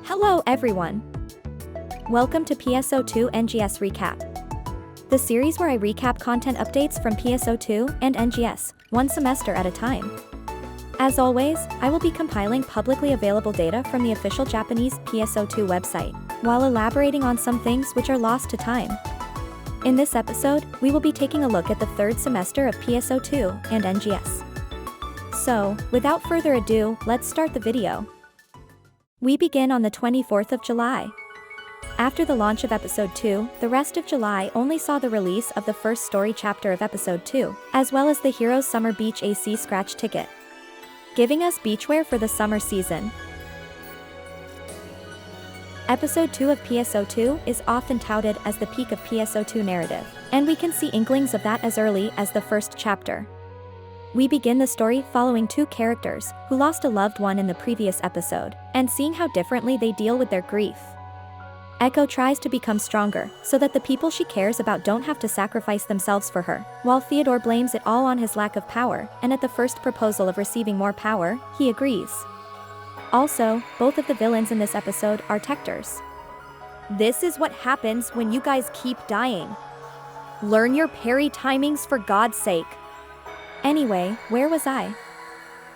Hello everyone! Welcome to PSO2 NGS Recap, the series where I recap content updates from PSO2 and NGS, one semester at a time. As always, I will be compiling publicly available data from the official Japanese PSO2 website, while elaborating on some things which are lost to time. In this episode, we will be taking a look at the third semester of PSO2 and NGS. So, without further ado, let's start the video. We begin on the 24th of July. After the launch of Episode 2, the rest of July only saw the release of the first story chapter of Episode 2, as well as the Heroes Summer Beach AC scratch ticket, giving us beachwear for the summer season. Episode 2 of PSO2 is often touted as the peak of PSO2 narrative, and we can see inklings of that as early as the first chapter. We begin the story following two characters who lost a loved one in the previous episode, and seeing how differently they deal with their grief. Echo tries to become stronger, so that the people she cares about don't have to sacrifice themselves for her, while Theodore blames it all on his lack of power, and at the first proposal of receiving more power, he agrees. Also, both of the villains in this episode are Tectors. This is what happens when you guys keep dying. Learn your parry timings for God's sake. Anyway, where was I?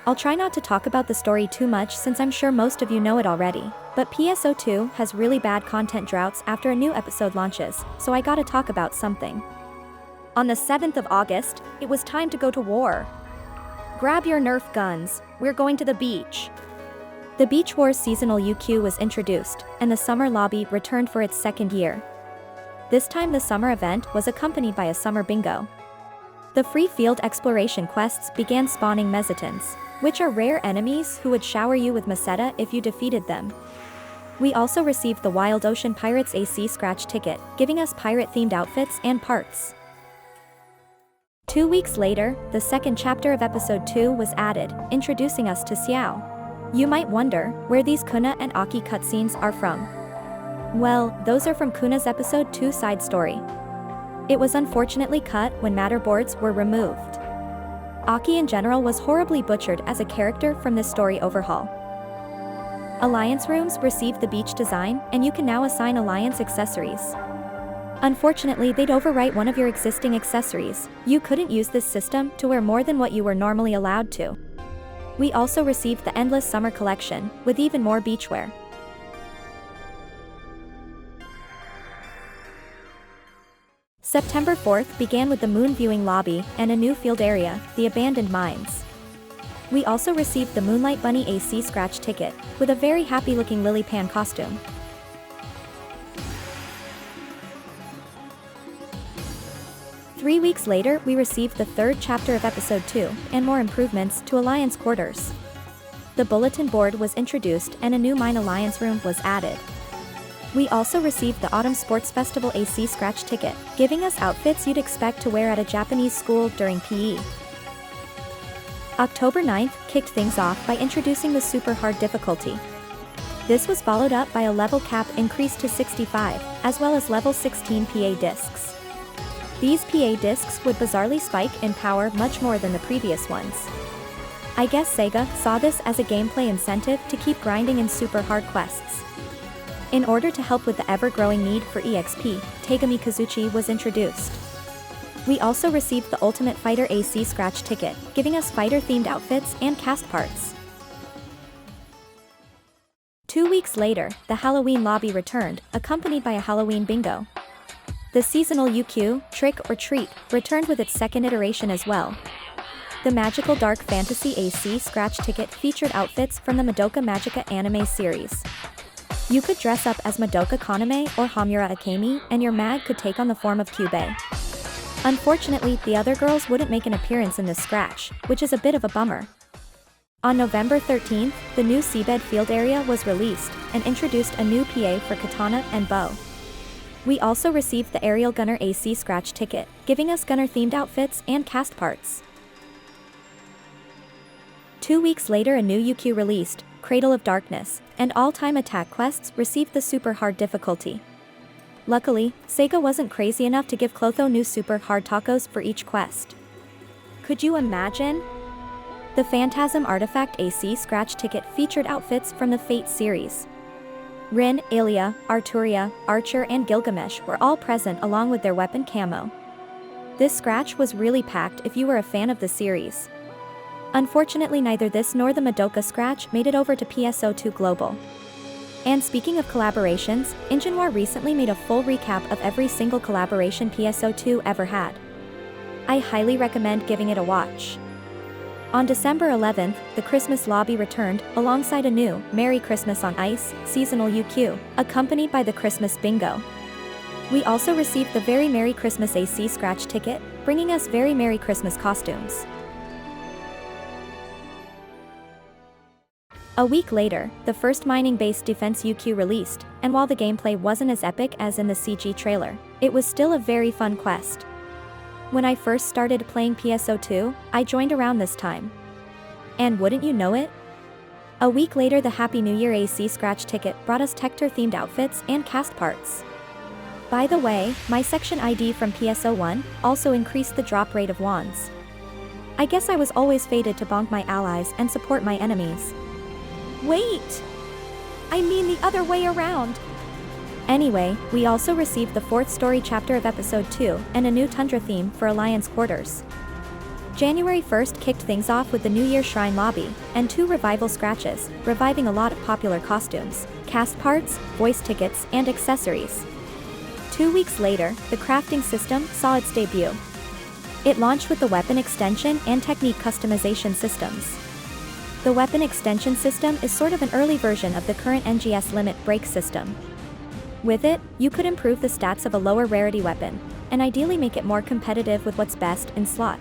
I'll try not to talk about the story too much since I'm sure most of you know it already, but PSO2 has really bad content droughts after a new episode launches, so I gotta talk about something. On the 7th of August, it was time to go to war. Grab your Nerf guns, we're going to the beach. The Beach Wars seasonal UQ was introduced, and the summer lobby returned for its second year. This time the summer event was accompanied by a summer bingo. The free field exploration quests began spawning Mesitons, which are rare enemies who would shower you with Meseta if you defeated them. We also received the Wild Ocean Pirates AC scratch ticket, giving us pirate-themed outfits and parts. 2 weeks later, the second chapter of Episode 2 was added, introducing us to Xiao. You might wonder where these Kuna and Aki cutscenes are from. Well, those are from Kuna's Episode 2 side story. It was unfortunately cut when matter boards were removed. Aki in general was horribly butchered as a character from this story overhaul. Alliance rooms received the beach design, and you can now assign Alliance accessories. Unfortunately, they'd overwrite one of your existing accessories. You couldn't use this system to wear more than what you were normally allowed to. We also received the Endless Summer Collection, with even more beachwear. September 4th began with the moon viewing lobby and a new field area, the Abandoned Mines. We also received the Moonlight Bunny AC scratch ticket, with a very happy-looking Lily Pan costume. Three weeks later, we received the third chapter of Episode 2, and more improvements to Alliance quarters. The bulletin board was introduced and a new Mine Alliance room was added. We also received the Autumn Sports Festival AC scratch ticket, giving us outfits you'd expect to wear at a Japanese school during PE. October 9th kicked things off by introducing the super hard difficulty. This was followed up by a level cap increased to 65, as well as level 16 PA discs. These PA discs would bizarrely spike in power much more than the previous ones. I guess SEGA saw this as a gameplay incentive to keep grinding in super hard quests. In order to help with the ever-growing need for EXP, Tegami Kazuchi was introduced. We also received the Ultimate Fighter AC scratch ticket, giving us fighter-themed outfits and cast parts. 2 weeks later, the Halloween lobby returned, accompanied by a Halloween bingo. The seasonal UQ, Trick or Treat, returned with its second iteration as well. The Magical Dark Phantasy AC scratch ticket featured outfits from the Madoka Magica anime series. You could dress up as Madoka Kaname or Hamura Akemi, and your mag could take on the form of Kyubey. Unfortunately, the other girls wouldn't make an appearance in this scratch, which is a bit of a bummer. On November 13th, the new Seabed field area was released, and introduced a new PA for katana and bow. We also received the Aerial Gunner AC scratch ticket, giving us gunner-themed outfits and cast parts. 2 weeks later, a new UQ released, Cradle of Darkness, and all-time attack quests received the super hard difficulty. Luckily, SEGA wasn't crazy enough to give Clotho new super hard tacos for each quest. Could you imagine? The Phantasm Artifact AC scratch ticket featured outfits from the Fate series. Rin, Alia, Arturia, Archer and Gilgamesh were all present along with their weapon camo. This scratch was really packed if you were a fan of the series. Unfortunately, neither this nor the Madoka scratch made it over to PSO2 Global. And speaking of collaborations, Ingenua recently made a full recap of every single collaboration PSO2 ever had. I highly recommend giving it a watch. On December 11th, the Christmas lobby returned, alongside a new Merry Christmas on Ice seasonal UQ, accompanied by the Christmas bingo. We also received the Very Merry Christmas AC scratch ticket, bringing us Very Merry Christmas costumes. A week later, the first mining-based defense UQ released, and while the gameplay wasn't as epic as in the CG trailer, it was still a very fun quest. When I first started playing PSO2, I joined around this time. And wouldn't you know it? A week later, the Happy New Year AC scratch ticket brought us Tector-themed outfits and cast parts. By the way, my section ID from PSO1 also increased the drop rate of wands. I guess I was always fated to bonk my allies and support my enemies. Wait! I mean the other way around! Anyway, we also received the 4th story chapter of Episode 2, and a new Tundra theme for Alliance Quarters. January 1st kicked things off with the New Year Shrine lobby, and 2 revival scratches, reviving a lot of popular costumes, cast parts, voice tickets, and accessories. 2 weeks later, the crafting system saw its debut. It launched with the weapon extension and technique customization systems. The weapon extension system is sort of an early version of the current NGS limit break system. With it, you could improve the stats of a lower rarity weapon, and ideally make it more competitive with what's best in slot.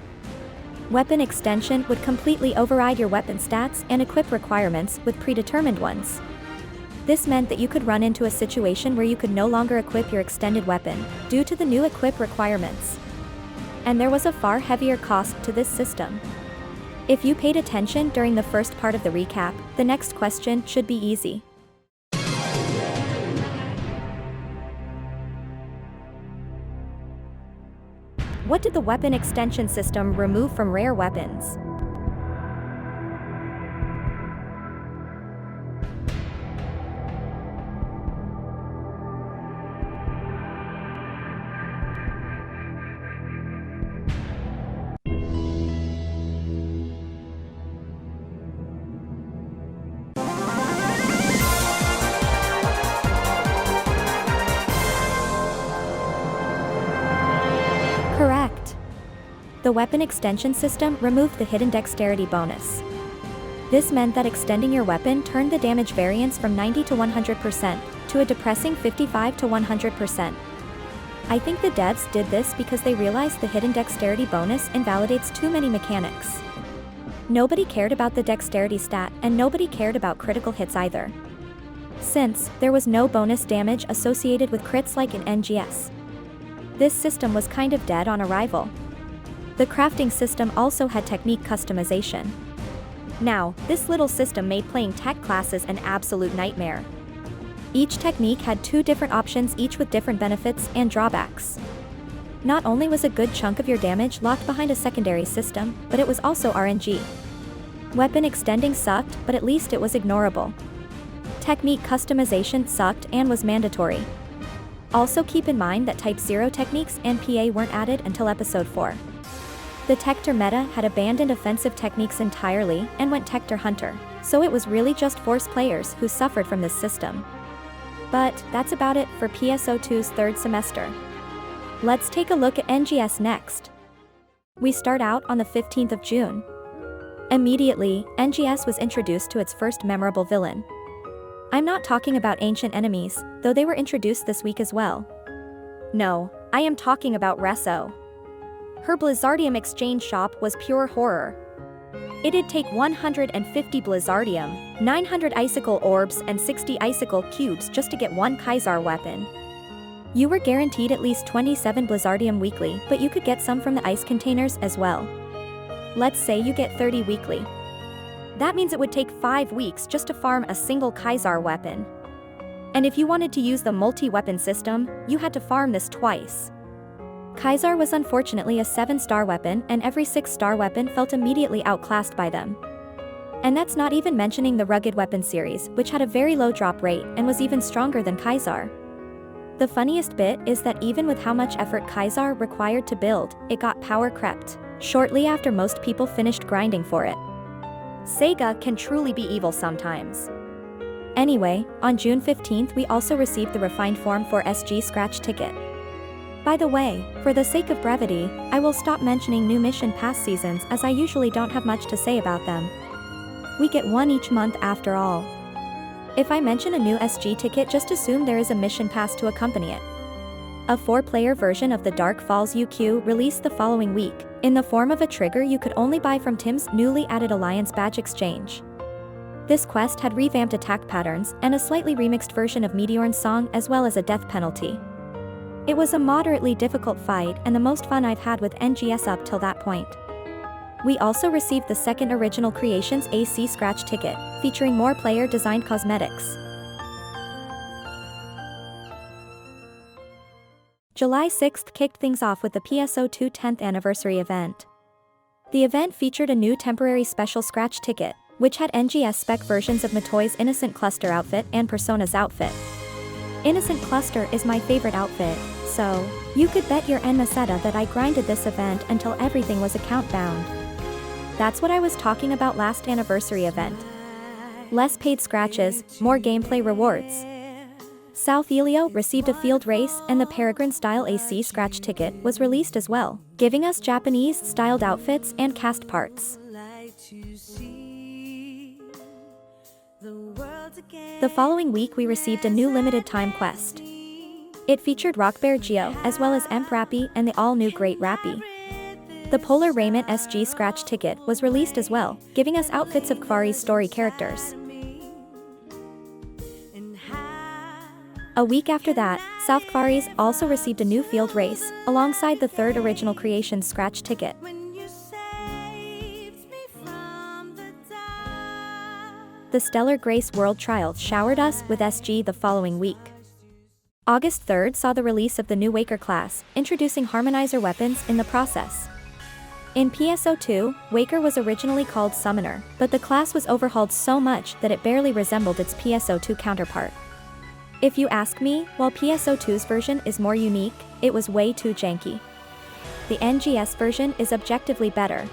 Weapon extension would completely override your weapon stats and equip requirements with predetermined ones. This meant that you could run into a situation where you could no longer equip your extended weapon, due to the new equip requirements. And there was a far heavier cost to this system. If you paid attention during the first part of the recap, the next question should be easy. What did the weapon extension system remove from rare weapons? Correct. The weapon extension system removed the hidden dexterity bonus. This meant that extending your weapon turned the damage variance from 90 to 100%, to a depressing 55 to 100%. I think the devs did this because they realized the hidden dexterity bonus invalidates too many mechanics. Nobody cared about the dexterity stat, and nobody cared about critical hits either. Since there was no bonus damage associated with crits like in NGS. This system was kind of dead on arrival. The crafting system also had technique customization. Now, this little system made playing tech classes an absolute nightmare. Each technique had 2 different options, each with different benefits and drawbacks. Not only was a good chunk of your damage locked behind a secondary system, but it was also RNG. Weapon extending sucked, but at least it was ignorable. Technique customization sucked and was mandatory. Also keep in mind that Type 0 techniques and PA weren't added until Episode 4. The Tector meta had abandoned offensive techniques entirely and went Tector Hunter, so it was really just Force players who suffered from this system. But that's about it for PSO2's 3rd semester. Let's take a look at NGS next. We start out on the 15th of June. Immediately, NGS was introduced to its first memorable villain. I'm not talking about ancient enemies, though they were introduced this week as well. No, I am talking about Reso. Her Blizzardium exchange shop was pure horror. It'd take 150 Blizzardium, 900 icicle orbs and 60 icicle cubes just to get 1 Kaisar weapon. You were guaranteed at least 27 Blizzardium weekly, but you could get some from the ice containers as well. Let's say you get 30 weekly. That means it would take 5 weeks just to farm a single Kaisar weapon. And if you wanted to use the multi-weapon system, you had to farm this twice. Kaisar was unfortunately a 7-star weapon, and every 6-star weapon felt immediately outclassed by them. And that's not even mentioning the Rugged Weapon series, which had a very low drop rate and was even stronger than Kaisar. The funniest bit is that even with how much effort Kaisar required to build, it got power crept shortly after most people finished grinding for it. SEGA can truly be evil sometimes. Anyway, on June 15th we also received the refined form for SG Scratch Ticket. By the way, for the sake of brevity, I will stop mentioning new Mission Pass seasons as I usually don't have much to say about them. We get one each month after all. If I mention a new SG ticket, just assume there is a Mission Pass to accompany it. A 4-player version of the Dark Falls UQ released the following week, in the form of a trigger you could only buy from Tim's newly added Alliance Badge Exchange. This quest had revamped attack patterns and a slightly remixed version of Meteorn's song as well as a death penalty. It was a moderately difficult fight and the most fun I've had with NGS up till that point. We also received the second Original Creations AC Scratch Ticket, featuring more player-designed cosmetics. July 6th kicked things off with the PSO2 10th anniversary event. The event featured a new temporary special scratch ticket, which had NGS spec versions of Matoi's Innocent Cluster outfit and Persona's outfit. Innocent Cluster is my favorite outfit, so you could bet your Enmaseta that I grinded this event until everything was account bound. That's what I was talking about last anniversary event. Less paid scratches, more gameplay rewards. South Elio received a field race and the Peregrine-style AC scratch ticket was released as well, giving us Japanese-styled outfits and cast parts. The following week we received a new limited-time quest. It featured Rockbear Geo as well as Emp Rappy and the all-new Great Rappy. The Polar Raiment SG scratch ticket was released as well, giving us outfits of Kvari's story characters. A week after that, South Kvaris also received a new field race, alongside the third Original Creations scratch ticket. The Stellar Grace World Trials showered us with SG the following week. August 3rd saw the release of the new Waker class, introducing harmonizer weapons in the process. In PSO2, Waker was originally called Summoner, but the class was overhauled so much that it barely resembled its PSO2 counterpart. If you ask me, while PSO2's version is more unique, it was way too janky. The NGS version is objectively better.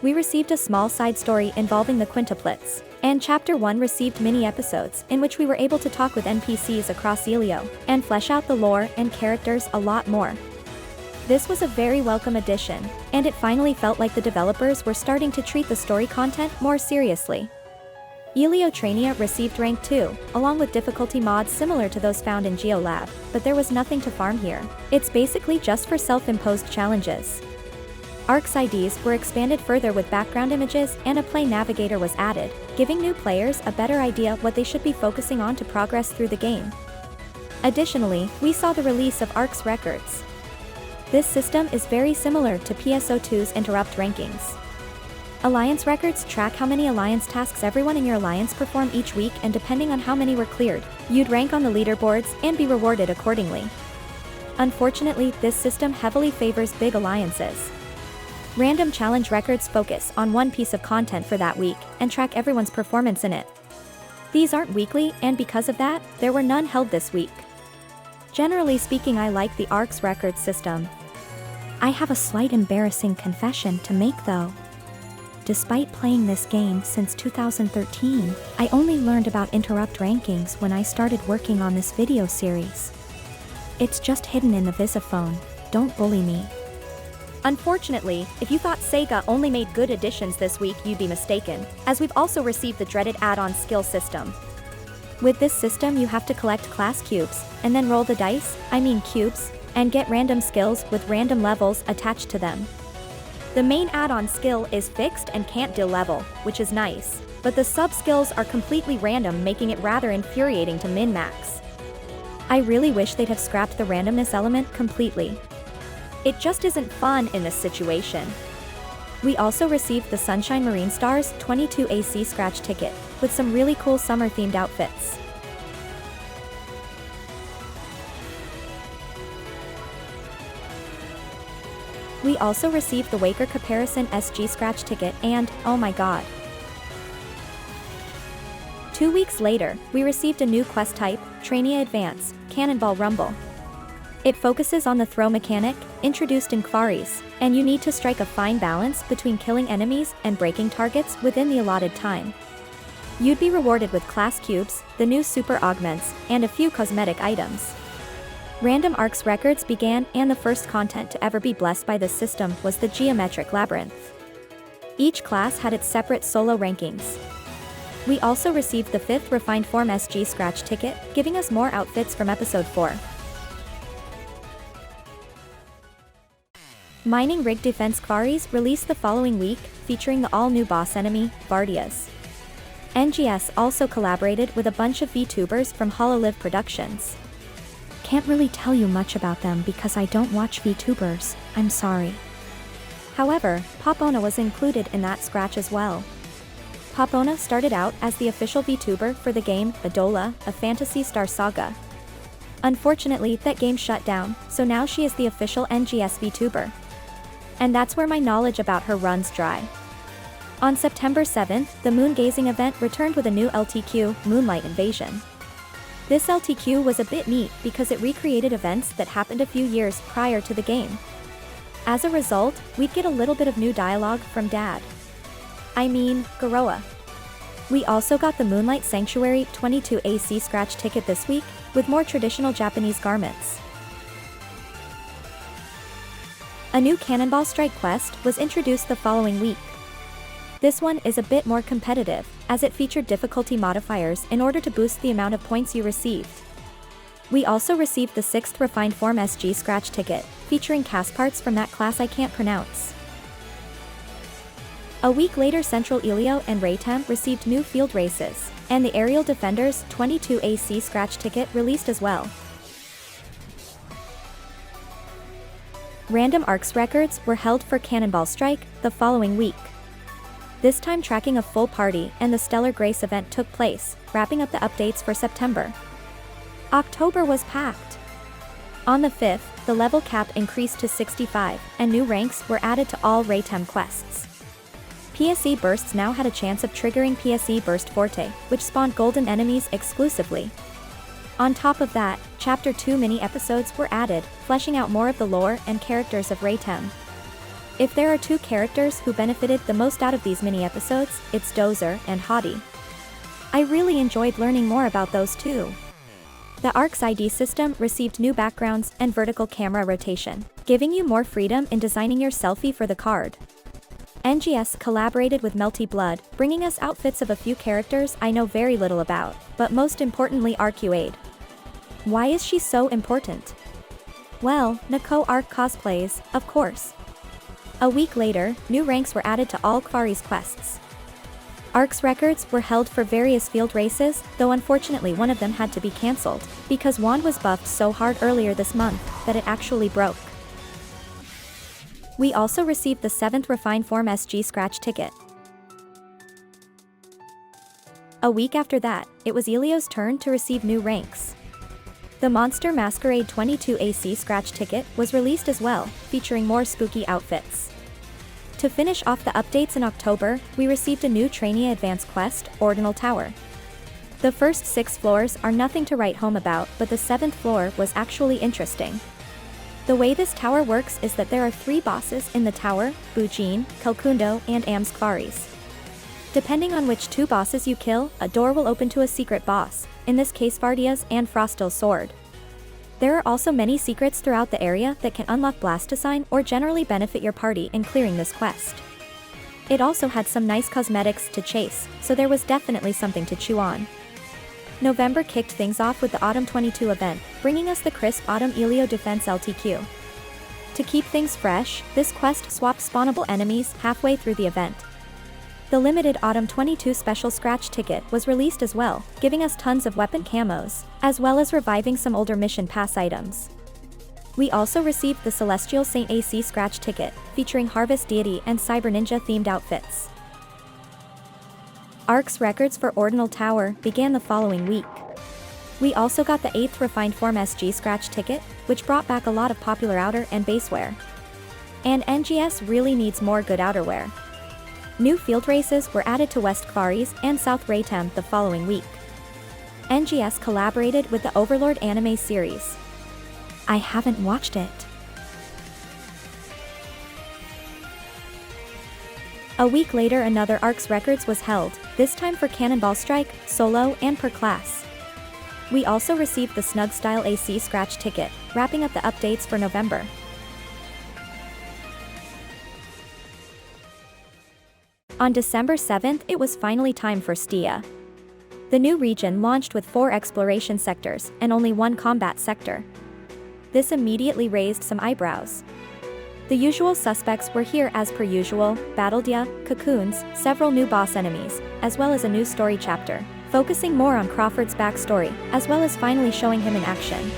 We received a small side story involving the quintuplets, and Chapter 1 received mini-episodes in which we were able to talk with NPCs across Elio, and flesh out the lore and characters a lot more. This was a very welcome addition, and it finally felt like the developers were starting to treat the story content more seriously. Eliotrania received Rank 2, along with difficulty mods similar to those found in GeoLab, but there was nothing to farm here. It's basically just for self-imposed challenges. Arc's IDs were expanded further with background images and a play navigator was added, giving new players a better idea what they should be focusing on to progress through the game. Additionally, we saw the release of Arc's Records. This system is very similar to PSO2's Interrupt rankings. Alliance Records track how many Alliance tasks everyone in your Alliance perform each week, and depending on how many were cleared, you'd rank on the leaderboards and be rewarded accordingly. Unfortunately, this system heavily favors big alliances. Random challenge records focus on one piece of content for that week, and track everyone's performance in it. These aren't weekly, and because of that, there were none held this week. Generally speaking, I like the Arc's Records system. I have a slight embarrassing confession to make though. Despite playing this game since 2013, I only learned about Interrupt rankings when I started working on this video series. It's just hidden in the Visiphone, don't bully me. Unfortunately, if you thought SEGA only made good additions this week, you'd be mistaken, as we've also received the dreaded add-on skill system. With this system you have to collect class cubes, and then roll the dice, cubes, and get random skills with random levels attached to them. The main add-on skill is fixed and can't deal level, which is nice, but the sub-skills are completely random, making it rather infuriating to min-max. I really wish they'd have scrapped the randomness element completely. It just isn't fun in this situation. We also received the Sunshine Marine Stars 22 AC scratch ticket, with some really cool summer-themed outfits. We also received the Waker Comparison SG scratch ticket and, oh my god. 2 weeks later, we received a new quest type, Trainee Advance, Cannonball Rumble. It focuses on the throw mechanic, introduced in Quarries, and you need to strike a fine balance between killing enemies and breaking targets within the allotted time. You'd be rewarded with class cubes, the new super augments, and a few cosmetic items. Random Arcs records began, and the first content to ever be blessed by this system was the Geometric Labyrinth. Each class had its separate solo rankings. We also received the 5th Refined Form SG Scratch ticket, giving us more outfits from Episode 4. Mining Rig Defense Quarries released the following week, featuring the all-new boss enemy, Vardias. NGS also collaborated with a bunch of VTubers from HoloLive Productions. Can't really tell you much about them because I don't watch VTubers, I'm sorry. However, Popona was included in that scratch as well. Popona started out as the official VTuber for the game Adola, a Phantasy Star Saga. Unfortunately, that game shut down, so now she is the official NGS VTuber. And that's where my knowledge about her runs dry. On September 7th, the Moon Gazing event returned with a new LTQ, Moonlight Invasion. This LTQ was a bit neat because it recreated events that happened a few years prior to the game. As a result, we'd get a little bit of new dialogue from Dad. I mean, Garoa. We also got the Moonlight Sanctuary 22 AC scratch ticket this week, with more traditional Japanese garments. A new Cannonball Strike quest was introduced the following week. This one is a bit more competitive, as it featured difficulty modifiers in order to boost the amount of points you received. We also received the 6th Refined Form SG Scratch ticket, featuring cast parts from that class I can't pronounce. A week later, Central Elio and Raytem received new field races, and the Aerial Defenders 22 AC Scratch ticket released as well. Random Arcs records were held for Cannonball Strike the following week. This time tracking a full party and the Stellar Grace event took place, wrapping up the updates for September. October was packed. On the 5th, the level cap increased to 65, and new ranks were added to all Raytem quests. PSE bursts now had a chance of triggering PSE Burst Forte, which spawned golden enemies exclusively. On top of that, Chapter 2 mini-episodes were added, fleshing out more of the lore and characters of Raytem. If there are two characters who benefited the most out of these mini-episodes, it's Dozer and Hottie. I really enjoyed learning more about those two. The Arcs ID system received new backgrounds and vertical camera rotation, giving you more freedom in designing your selfie for the card. NGS collaborated with Melty Blood, bringing us outfits of a few characters I know very little about, but most importantly Arcuade. Why is she so important? Well, Nako Arc cosplays, of course. A week later, new ranks were added to all Quarries quests. Arcs records were held for various field races, though unfortunately one of them had to be cancelled, because Wand was buffed so hard earlier this month, that it actually broke. We also received the 7th Refined Form SG Scratch ticket. A week after that, it was Elio's turn to receive new ranks. The Monster Masquerade 22 AC Scratch ticket was released as well, featuring more spooky outfits. To finish off the updates in October, we received a new Trainee Advance quest, Ordinal Tower. The first 6 floors are nothing to write home about, but the 7th floor was actually interesting. The way this tower works is that there are 3 bosses in the tower, Bujin, Kalkundo, and Am's Quarries. Depending on which 2 bosses you kill, a door will open to a secret boss, in this case Vardia's and Frostal's sword. There are also many secrets throughout the area that can unlock Blastocyne or generally benefit your party in clearing this quest. It also had some nice cosmetics to chase, so there was definitely something to chew on. November kicked things off with the Autumn 22 event, bringing us the crisp Autumn Elio Defense LTQ. To keep things fresh, this quest swapped spawnable enemies halfway through the event. The limited Autumn 22 special scratch ticket was released as well, giving us tons of weapon camos, as well as reviving some older mission pass items. We also received the Celestial Saint AC scratch ticket, featuring Harvest Deity and Cyber Ninja themed outfits. Arcs records for Ordinal Tower began the following week. We also got the 8th Refined Form SG scratch ticket, which brought back a lot of popular outer and base wear. And NGS really needs more good outerwear. New field races were added to West Kvaris and South Raytem the following week. NGS collaborated with the Overlord anime series. I haven't watched it. A week later another ARCS records was held, this time for Cannonball Strike, Solo, and per class. We also received the Snug Style AC Scratch ticket, wrapping up the updates for November. On December 7th it was finally time for SEGA. The new region launched with 4 exploration sectors and only 1 combat sector. This immediately raised some eyebrows. The usual suspects were here as per usual: Battledea, Cocoons, several new boss enemies, as well as a new story chapter, focusing more on Crawford's backstory, as well as finally showing him in action.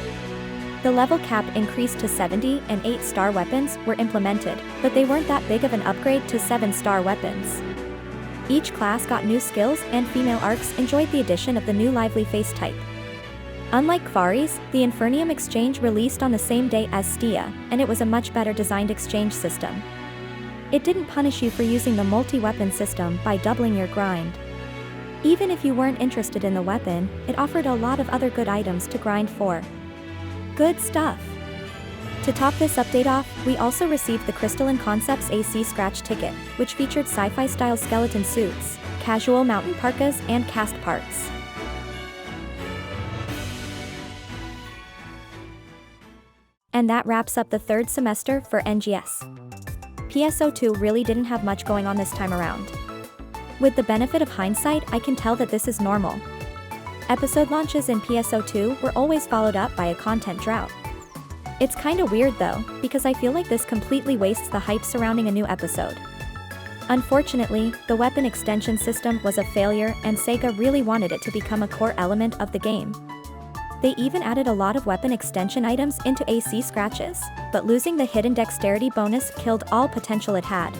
The level cap increased to 70 and 8-star weapons were implemented, but they weren't that big of an upgrade to 7-star weapons. Each class got new skills and female ARCs enjoyed the addition of the new lively face type. Unlike Kvaris, the Infernium exchange released on the same day as SEGA, and it was a much better designed exchange system. It didn't punish you for using the multi-weapon system by doubling your grind. Even if you weren't interested in the weapon, it offered a lot of other good items to grind for. Good stuff! To top this update off, we also received the Crystalline Concepts AC Scratch ticket, which featured sci-fi style skeleton suits, casual mountain parkas, and cast parts. And that wraps up the 3rd semester for NGS. PSO2 really didn't have much going on this time around. With the benefit of hindsight, I can tell that this is normal. Episode launches in PSO2 were always followed up by a content drought. It's kinda weird though, because I feel like this completely wastes the hype surrounding a new episode. Unfortunately, the weapon extension system was a failure and SEGA really wanted it to become a core element of the game. They even added a lot of weapon extension items into AC Scratches, but losing the hidden dexterity bonus killed all potential it had.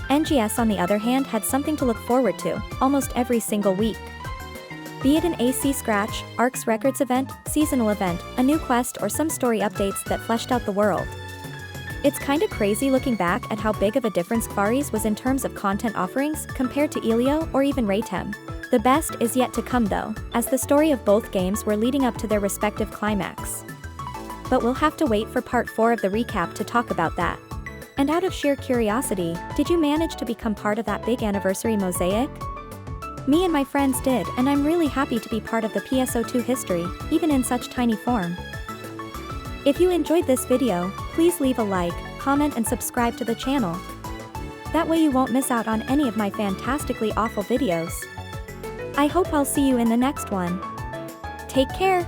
NGS on the other hand had something to look forward to, almost every single week. Be it an AC Scratch, ARCS Records event, seasonal event, a new quest or some story updates that fleshed out the world. It's kinda crazy looking back at how big of a difference Kvaris was in terms of content offerings compared to Elio or even Raytem. The best is yet to come though, as the story of both games were leading up to their respective climax. But we'll have to wait for part 4 of the recap to talk about that. And out of sheer curiosity, did you manage to become part of that big anniversary mosaic? Me and my friends did, and I'm really happy to be part of the PSO2 history, even in such tiny form. If you enjoyed this video, please leave a like, comment and subscribe to the channel. That way you won't miss out on any of my fantastically awful videos. I hope I'll see you in the next one. Take care!